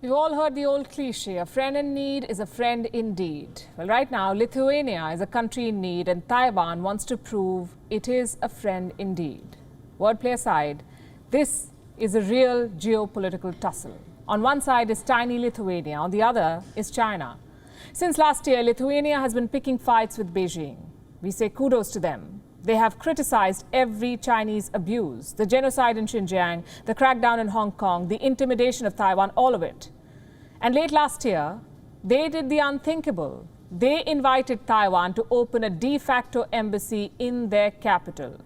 We've all heard the old cliche, a friend in need is a friend indeed. Well, right now, Lithuania is a country in need and Taiwan wants to prove it is a friend indeed. Wordplay aside, this is a real geopolitical tussle. On one side is tiny Lithuania, on the other is China. Since last year, Lithuania has been picking fights with Beijing. We say kudos to them. They have criticized every Chinese abuse, the genocide in Xinjiang, the crackdown in Hong Kong, the intimidation of Taiwan, all of it. And late last year, they did the unthinkable. They invited Taiwan to open a de facto embassy in their capital.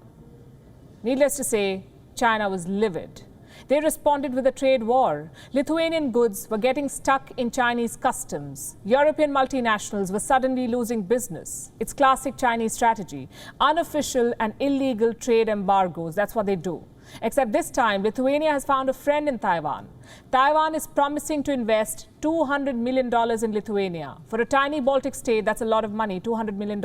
Needless to say, China was livid. They responded with a trade war. Lithuanian goods were getting stuck in Chinese customs. European multinationals were suddenly losing business. It's classic Chinese strategy. Unofficial and illegal trade embargoes, that's what they do. Except this time, Lithuania has found a friend in Taiwan. Taiwan is promising to invest $200 million in Lithuania. For a tiny Baltic state, that's a lot of money, $200 million.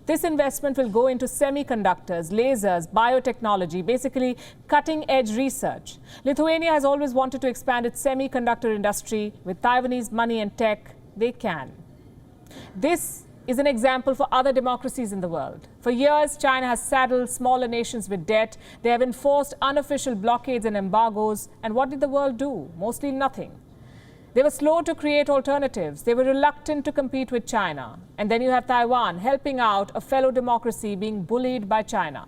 This investment will go into semiconductors, lasers, biotechnology, basically cutting-edge research. Lithuania has always wanted to expand its semiconductor industry. With Taiwanese money and tech, they can. This is an example for other democracies in the world. For years, China has saddled smaller nations with debt. They have enforced unofficial blockades and embargoes. And what did the world do? Mostly nothing. They were slow to create alternatives. They were reluctant to compete with China. And then you have Taiwan helping out a fellow democracy being bullied by China.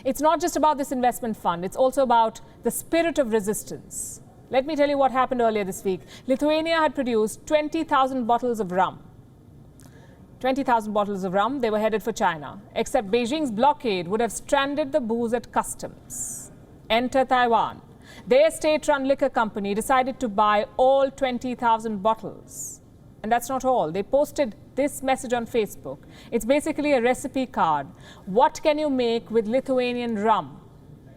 It's not just about this investment fund. It's also about the spirit of resistance. Let me tell you what happened earlier this week. Lithuania had produced 20,000 bottles of rum. 20,000 bottles of rum, they were headed for China. Except Beijing's blockade would have stranded the booze at customs. Enter Taiwan. Their state-run liquor company decided to buy all 20,000 bottles. And that's not all. They posted this message on Facebook. It's basically a recipe card. What can you make with Lithuanian rum?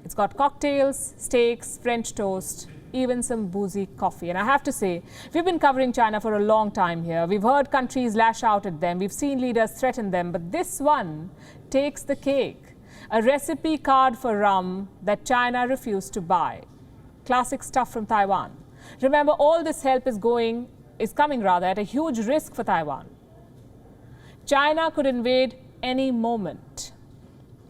It's got cocktails, steaks, French toast, even some boozy coffee. And I have to say, we've been covering China for a long time here. We've heard countries lash out at them. We've seen leaders threaten them. But this one takes the cake. A recipe card for rum that China refused to buy. Classic stuff from Taiwan. Remember, all this help is coming at a huge risk for Taiwan. China could invade any moment.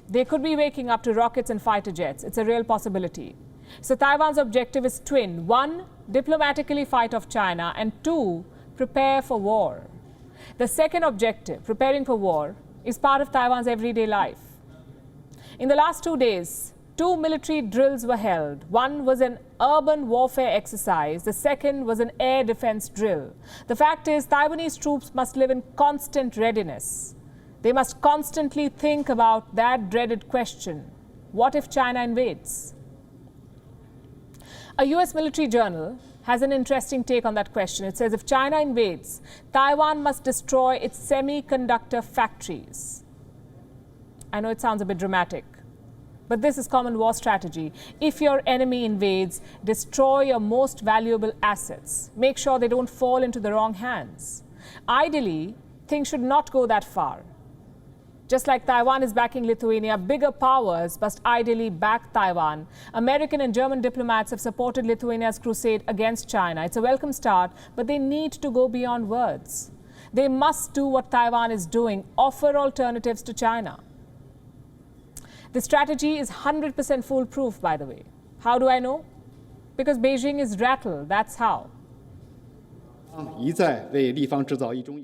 They could be waking up to rockets and fighter jets. It's a real possibility. So Taiwan's objective is twin. One, diplomatically fight off China, and two, prepare for war. The second objective, preparing for war, is part of Taiwan's everyday life. In the last 2 days, 2 military drills were held. One was an urban warfare exercise. The second was an air defense drill. The fact is, Taiwanese troops must live in constant readiness. They must constantly think about that dreaded question: what if China invades? A US military journal has an interesting take on that question. It says if China invades, Taiwan must destroy its semiconductor factories. I know it sounds a bit dramatic, but this is common war strategy. If your enemy invades, destroy your most valuable assets. Make sure they don't fall into the wrong hands. Ideally, things should not go that far. Just like Taiwan is backing Lithuania, bigger powers must ideally back Taiwan. American and German diplomats have supported Lithuania's crusade against China. It's a welcome start, but they need to go beyond words. They must do what Taiwan is doing, offer alternatives to China. The strategy is 100% foolproof, by the way. How do I know? Because Beijing is rattled, that's how. The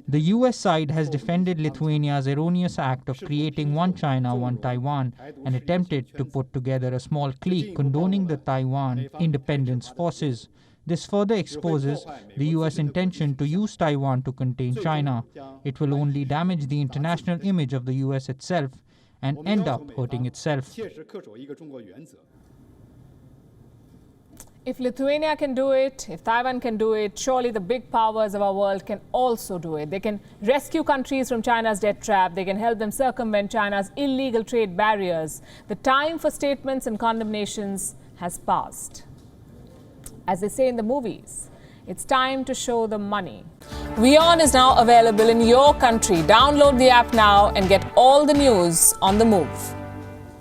US side has defended Lithuania's erroneous act of creating one China, one Taiwan, and attempted to put together a small clique condoning the Taiwan independence forces. This further exposes the US intention to use Taiwan to contain China. It will only damage the international image of the US itself and end up hurting itself. If Lithuania can do it, if Taiwan can do it, surely the big powers of our world can also do it. They can rescue countries from China's debt trap. They can help them circumvent China's illegal trade barriers. The time for statements and condemnations has passed. As they say in the movies, it's time to show the money. WION is now available in your country. Download the app now and get all the news on the move.